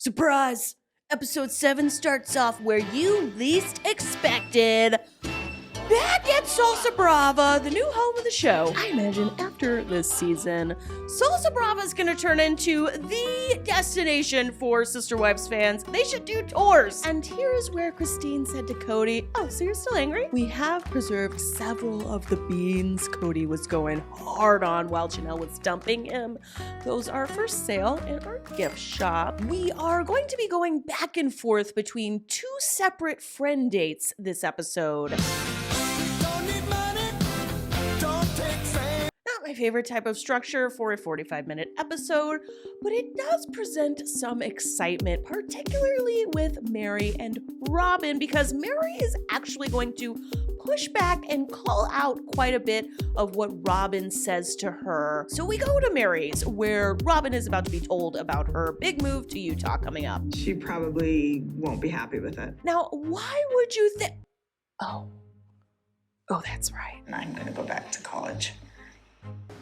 Surprise! Episode 7 starts off where you least expected. Back at Salsa Brava, the new home of the show. I imagine after this season, Salsa Brava is going to turn into the destination for Sister Wives fans. They should do tours. And here's where Christine said to Cody, "Oh, so you're still angry?" We have preserved several of the beans Cody was going hard on while Janelle was dumping him. Those are for sale in our gift shop. We are going to be going back and forth between two separate friend dates this episode. My favorite type of structure for a 45-minute episode, but it does present some excitement, particularly with Meri and Robyn, because Meri is actually going to push back and call out quite a bit of what Robyn says to her. So we go to Meri's, where Robyn is about to be told about her big move to Utah coming up. She probably won't be happy with it. Now, why would you think... Oh, that's right. I'm gonna go back to college.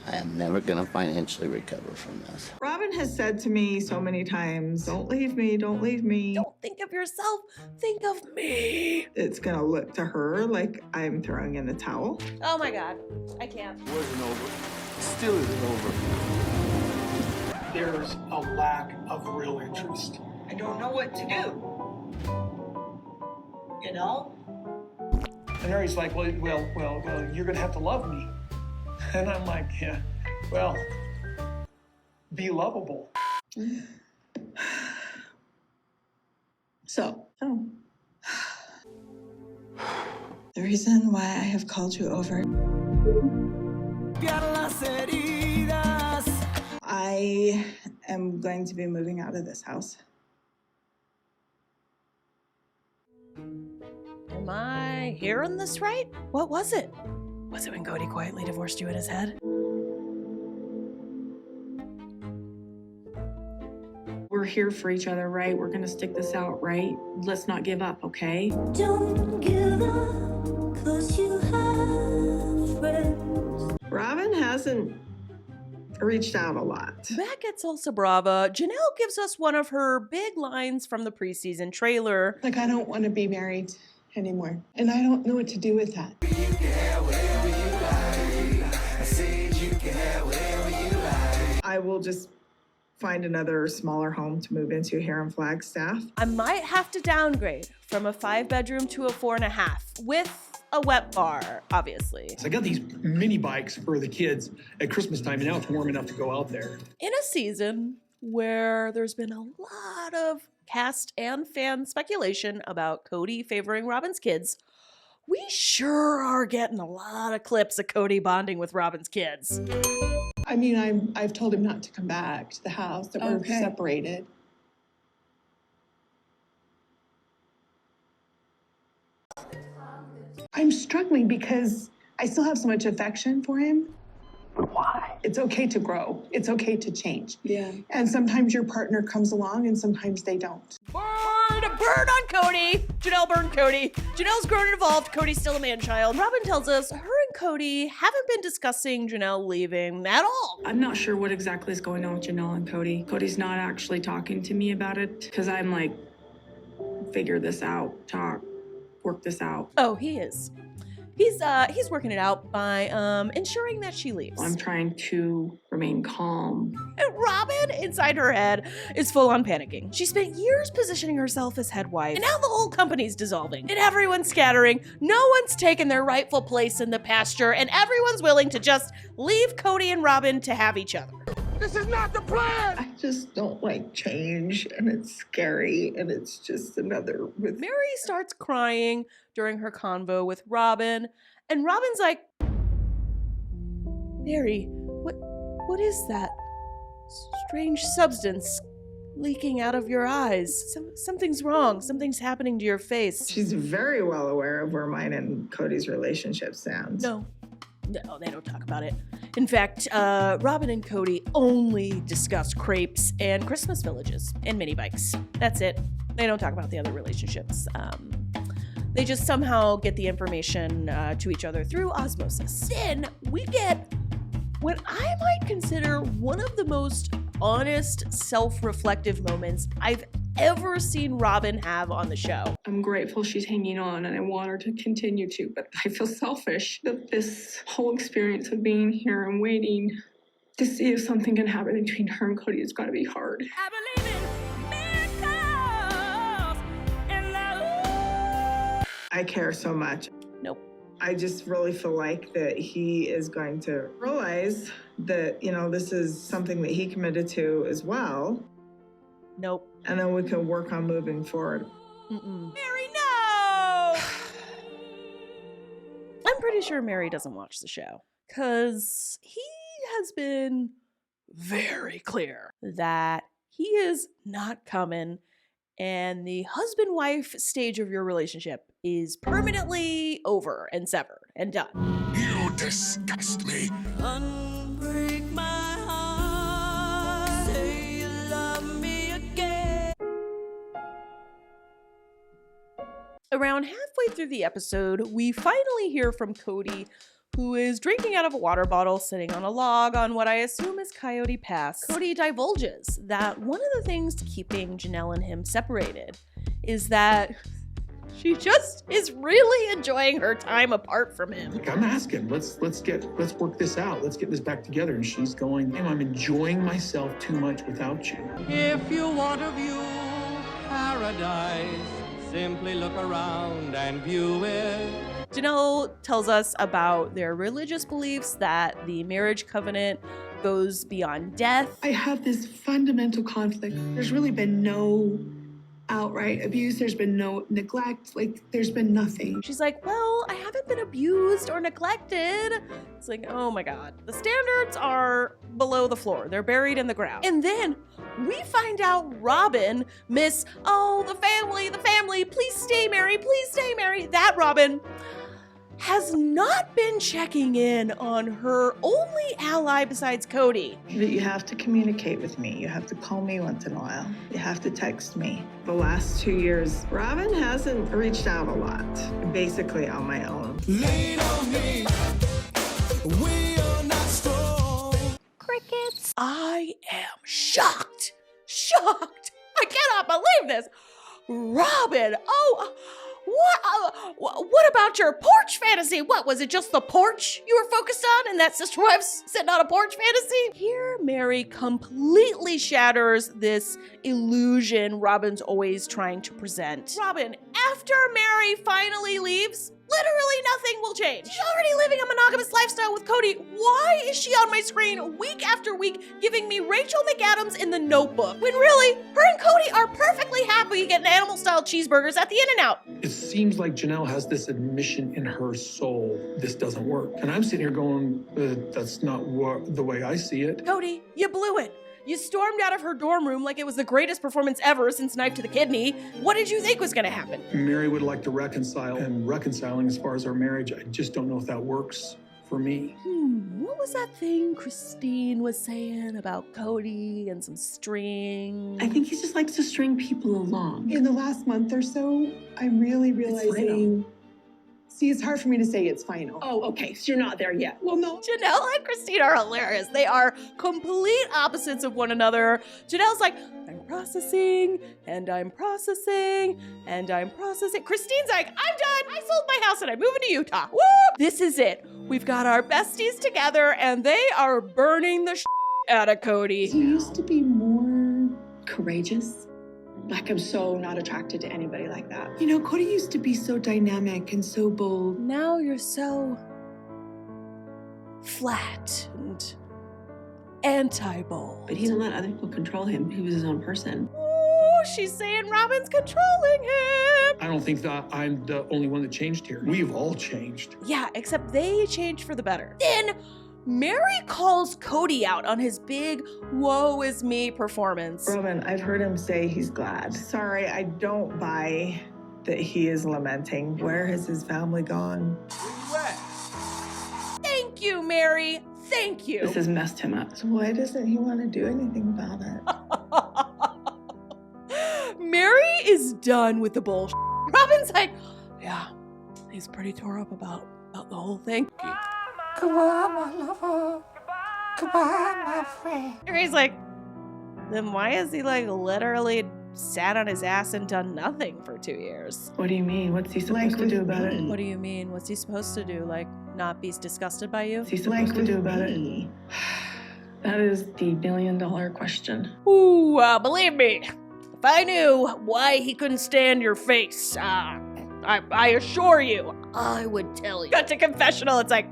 I am never going to financially recover from this. Robyn has said to me so many times, don't leave me, don't leave me. Don't think of yourself, think of me. It's gonna look to her like I'm throwing in the towel. Oh my God, I can't. It wasn't over. It still isn't over. There's a lack of real interest. I don't know what to do. You know? And Meri's like, well, you're gonna have to love me. And I'm like, yeah, well, be lovable. So, the reason why I have called you over, I am going to be moving out of this house. Am I hearing this right? What was it? Was it when Cody quietly divorced you in his head? We're here for each other, right? We're gonna stick this out, right? Let's not give up, okay? Don't give up, 'cause you have friends. Robyn hasn't reached out a lot. Back at Salsa Brava, Janelle gives us one of her big lines from the preseason trailer. Like, I don't want to be married anymore, and I don't know what to do with that. I will just find another smaller home to move into here in Flagstaff. I might have to downgrade from a 5-bedroom to a 4.5 with a wet bar, obviously. So I got these mini bikes for the kids at Christmas time, and now it's warm enough to go out there. In a season where there's been a lot of cast and fan speculation about Cody favoring Robyn's kids, we sure are getting a lot of clips of Cody bonding with Robyn's kids. I mean, I've told him not to come back to the house, that we're separated. I'm struggling because I still have so much affection for him. But why? It's okay to grow. It's okay to change. Yeah. And sometimes your partner comes along and sometimes they don't. Burn on Cody! Janelle burned Cody. Janelle's grown and evolved. Cody's still a man-child. Robyn tells us her and Cody haven't been discussing Janelle leaving at all. I'm not sure what exactly is going on with Janelle and Cody. Cody's not actually talking to me about it because I'm like, figure this out, work this out. Oh, he is. He's working it out by ensuring that she leaves. I'm trying to remain calm. And Robyn, inside her head, is full on panicking. She spent years positioning herself as head wife, and now the whole company's dissolving, and everyone's scattering. No one's taken their rightful place in the pasture, and everyone's willing to just leave Cody and Robyn to have each other. This is not the plan! I just don't like change, and it's scary, and it's just another with... Meri starts crying during her convo with Robyn, and Robyn's like, "Meri, what is that strange substance leaking out of your eyes? Something's wrong. Something's happening to your face." She's very well aware of where mine and Cody's relationship stands. No, they don't talk about it. In fact, Robyn and Cody only discuss crepes and Christmas villages and mini bikes. That's it. They don't talk about the other relationships. They just somehow get the information to each other through osmosis. Then we get what I might consider one of the most honest, self-reflective moments I've ever seen Robyn have on the show. I'm grateful she's hanging on and I want her to continue to, but I feel selfish that this whole experience of being here and waiting to see if something can happen between her and Cody has got to be hard. I care so much. Nope. I just really feel like that he is going to realize that, this is something that he committed to as well. Nope. And then we can work on moving forward. Meri, no! I'm pretty sure Meri doesn't watch the show, because he has been very clear that he is not coming, and the husband-wife stage of your relationship is permanently over and severed and done. You disgust me. Unbreak my heart. Say you love me again. Around halfway through the episode, we finally hear from Cody, who is drinking out of a water bottle sitting on a log on what I assume is Coyote Pass. Cody divulges that one of the things keeping Janelle and him separated is that she just is really enjoying her time apart from him. I'm asking, let's work this out. Let's get this back together. And she's going, I'm enjoying myself too much without you. If you want to view paradise, simply look around and view it. Janelle tells us about their religious beliefs, that the marriage covenant goes beyond death. I have this fundamental conflict. There's really been no outright abuse. There's been no neglect. There's been nothing. She's like, well, I haven't been abused or neglected. It's like, oh my God. The standards are below the floor. They're buried in the ground. And then we find out Robyn, the family, please stay, Meri, please stay, Meri. That Robyn has not been checking in on her only ally besides Cody. That you have to communicate with me. You have to call me once in a while. You have to text me. The last 2 years, Robyn hasn't reached out a lot. Basically on my own. Lean on me. We are not strong. Crickets. I am shocked. I cannot believe this. Robyn, what about your porch fantasy? What, was it just the porch you were focused on and that sister wives sitting on a porch fantasy? Here, Meri completely shatters this illusion Robyn's always trying to present. Robyn, after Meri finally leaves, literally nothing will change. She's already living a monogamous lifestyle with Cody. Why is she on my screen week after week giving me Rachel McAdams in The Notebook, when really, her and Cody are perfectly happy getting animal-style cheeseburgers at the In-N-Out? It seems like Janelle has this admission in her soul, this doesn't work. And I'm sitting here going, that's not the way I see it. Cody, you blew it. You stormed out of her dorm room like it was the greatest performance ever since Knife to the Kidney. What did you think was gonna happen? Meri would like to reconcile, and reconciling as far as our marriage, I just don't know if that works for me. What was that thing Christine was saying about Cody and some string? I think he just likes to string people along. In the last month or so, I'm really realizing. See, it's hard for me to say it's final. Oh, okay. So you're not there yet. Well, no. Janelle and Christine are hilarious. They are complete opposites of one another. Janelle's like, I'm processing, and I'm processing, and I'm processing. Christine's like, I'm done. I sold my house and I'm moving to Utah. Woo! This is it. We've got our besties together, and they are burning the out of Cody. You used to be more courageous. Like, I'm so not attracted to anybody like that. Cody used to be so dynamic and so bold. Now you're so flat and anti-bold. But he didn't let other people control him. He was his own person. Oh, she's saying Robyn's controlling him. I don't think that I'm the only one that changed here. We've all changed. Yeah, except they changed for the better. Then Meri calls Cody out on his big woe is me performance. Robyn, I've heard him say he's glad. Sorry, I don't buy that he is lamenting. Where has his family gone? Thank you, Meri. Thank you. This has messed him up. So why doesn't he want to do anything about it? Meri is done with the bullshit. Robyn's like, yeah, he's pretty tore up about the whole thing. Goodbye, my lover. Goodbye, my friend. Meri's like, then why is he like literally sat on his ass and done nothing for 2 years. What do you mean? What's he supposed to do about it? What do you mean? What's he supposed to do? Like, not be disgusted by you? What's he supposed to do about it? That is the $1 question. Ooh, believe me, if I knew why he couldn't stand your face, I assure you, I would tell you. Got to confessional, it's like,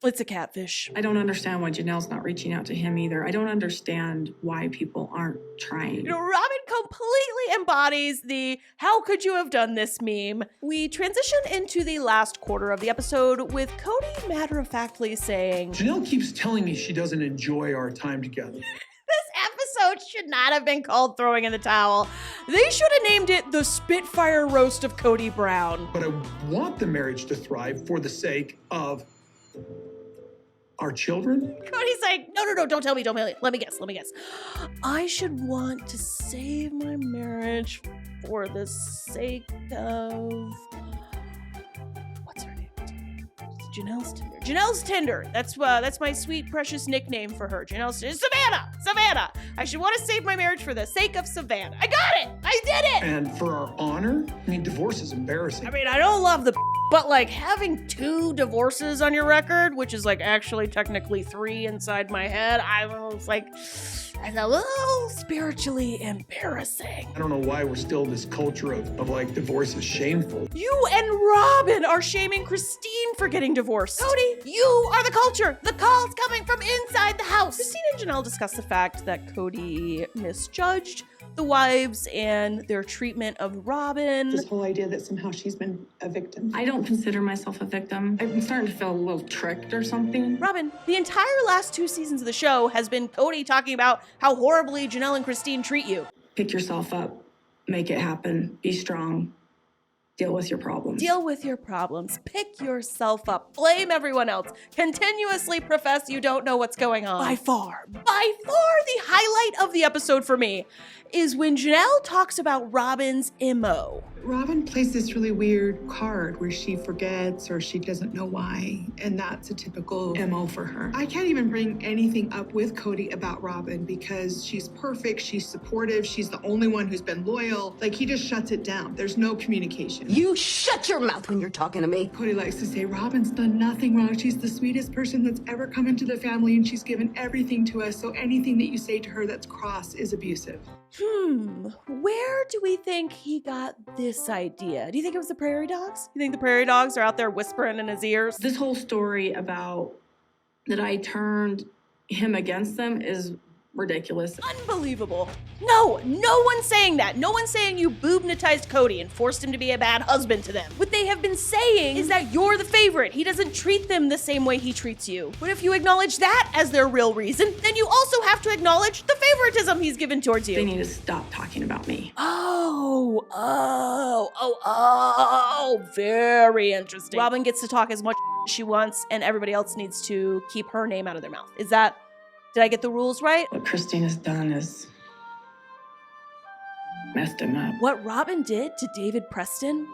it's a catfish. I don't understand why Janelle's not reaching out to him either. I don't understand why people aren't trying. You know, Robyn completely embodies the "how could you have done this" meme. We transition into the last quarter of the episode with Cody matter-of-factly saying, Janelle keeps telling me she doesn't enjoy our time together. This episode should not have been called Throwing in the Towel. They should have named it The Spitfire Roast of Cody Brown. But I want the marriage to thrive for the sake of our children. Cody's like, no, don't tell me, let me guess. I should want to save my marriage for the sake of... What's her name? Janelle's Tinder. Janelle's Tinder. That's my sweet, precious nickname for her. Janelle's Tinder. Savannah. I should want to save my marriage for the sake of Savannah. I got it. I did it. And for our honor, I mean, divorce is embarrassing. I mean, I don't love the but like having 2 divorces on your record, which is like actually technically 3 inside my head, I was like, it's a little spiritually embarrassing. I don't know why we're still in this culture of like divorce is shameful. You and Robyn are shaming Christine for getting divorced. Cody, you are the culture. The call's coming from inside the house. Christine and Janelle discuss the fact that Cody misjudged the wives and their treatment of Robyn. This whole idea that somehow she's been a victim. I don't consider myself a victim. I'm starting to feel a little tricked or something. Robyn, the entire last 2 seasons of the show has been Cody talking about how horribly Janelle and Christine treat you. Pick yourself up, make it happen, be strong, deal with your problems. Deal with your problems. Pick yourself up. Blame everyone else. Continuously profess you don't know what's going on. By far, the highlight of the episode for me is when Janelle talks about Robyn's MO. Robyn plays this really weird card where she forgets or she doesn't know why, and that's a typical MO for her. I can't even bring anything up with Cody about Robyn because she's perfect, she's supportive, she's the only one who's been loyal. Like, he just shuts it down. There's no communication. You shut your mouth when you're talking to me. Cody likes to say, Robyn's done nothing wrong. She's the sweetest person that's ever come into the family, and she's given everything to us, so anything that you say to her that's cross is abusive. Where do we think he got this idea? Do you think it was the prairie dogs? You think the prairie dogs are out there whispering in his ears? This whole story about that I turned him against them is ridiculous. Unbelievable. No one's saying that. No one's saying you boob-natized Cody and forced him to be a bad husband to them. What they have been saying is that you're the favorite. He doesn't treat them the same way he treats you. But if you acknowledge that as their real reason, then you also have to acknowledge the favoritism he's given towards you. They need to stop talking about me. Oh, very interesting. Robyn gets to talk as much as she wants, and everybody else needs to keep her name out of their mouth. Did I get the rules right? What Christine has done is messed him up. What Robyn did to David Preston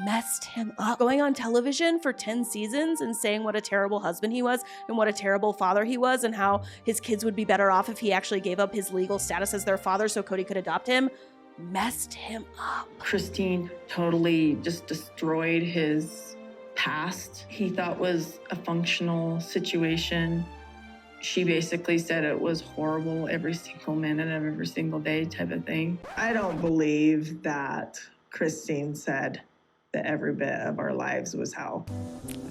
messed him up. Going on television for 10 seasons and saying what a terrible husband he was and what a terrible father he was and how his kids would be better off if he actually gave up his legal status as their father so Cody could adopt him, messed him up. Christine totally just destroyed his past. He thought was a functional situation. She basically said it was horrible every single minute of every single day type of thing. I don't believe that Christine said that every bit of our lives was hell.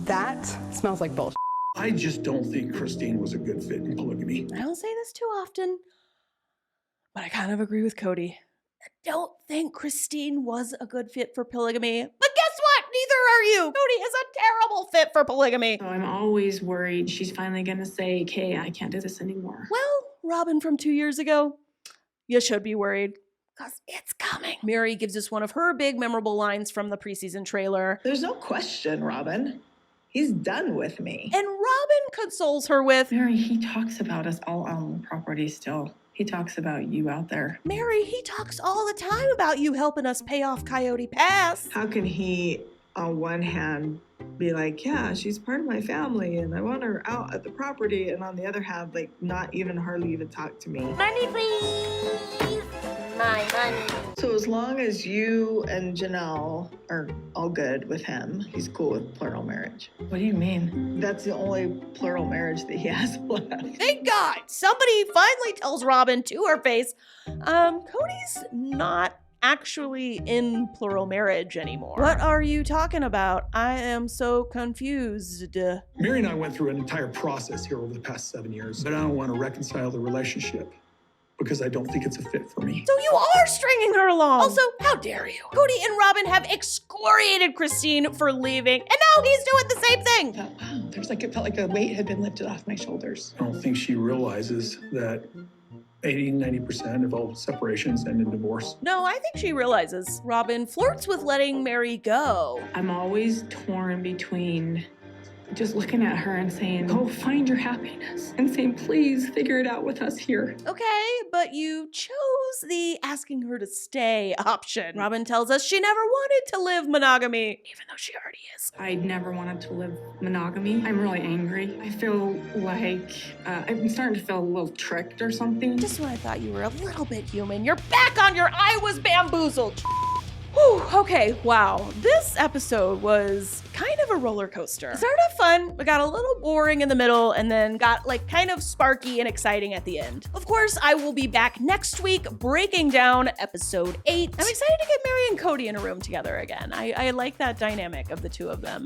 That smells like bullshit. I just don't think Christine was a good fit in polygamy. I don't say this too often, but I kind of agree with Cody. I don't think Christine was a good fit for polygamy. But guess what? Neither are you. Cody is a terrible fit for polygamy. So I'm always worried she's finally going to say, okay, I can't do this anymore. Well, Robyn from 2 years ago, you should be worried. Because it's coming. Meri gives us one of her big memorable lines from the preseason trailer. There's no question, Robyn. He's done with me. And Robyn consoles her with, Meri, he talks about us all on the property still. He talks about you out there. Meri, he talks all the time about you helping us pay off Coyote Pass. How can he, on one hand, be like, yeah, she's part of my family and I want her out at the property, and on the other hand, like, not even hardly even talk to me? Money, please. my money. So as long as you and Janelle are all good with him, he's cool with plural marriage. What do you mean? That's the only plural marriage that he has left. Thank God! Somebody finally tells Robyn to her face, Cody's not actually in plural marriage anymore. What are you talking about? I am so confused. Meri and I went through an entire process here over the past 7 years, but I don't want to reconcile the relationship because I don't think it's a fit for me. So you are stringing her along. Also, how dare you? Cody and Robyn have excoriated Christine for leaving, and now he's doing the same thing. Wow, it felt like a weight had been lifted off my shoulders. I don't think she realizes that 80-90% of all separations end in divorce. No, I think she realizes. Robyn flirts with letting Meri go. I'm always torn between just looking at her and saying, go find your happiness, and saying, please figure it out with us here. Okay, but you chose the asking her to stay option. Robyn tells us she never wanted to live monogamy, even though she already is. I never wanted to live monogamy. I'm really angry. I feel like I'm starting to feel a little tricked or something. Just when I thought you were a little bit human, you're back on your I was bamboozled. Whew, okay, wow. This episode was kind of a roller coaster. It started off fun, but got a little boring in the middle, and then got kind of sparky and exciting at the end. Of course, I will be back next week breaking down episode 8. I'm excited to get Meri and Cody in a room together again. I like that dynamic of the two of them.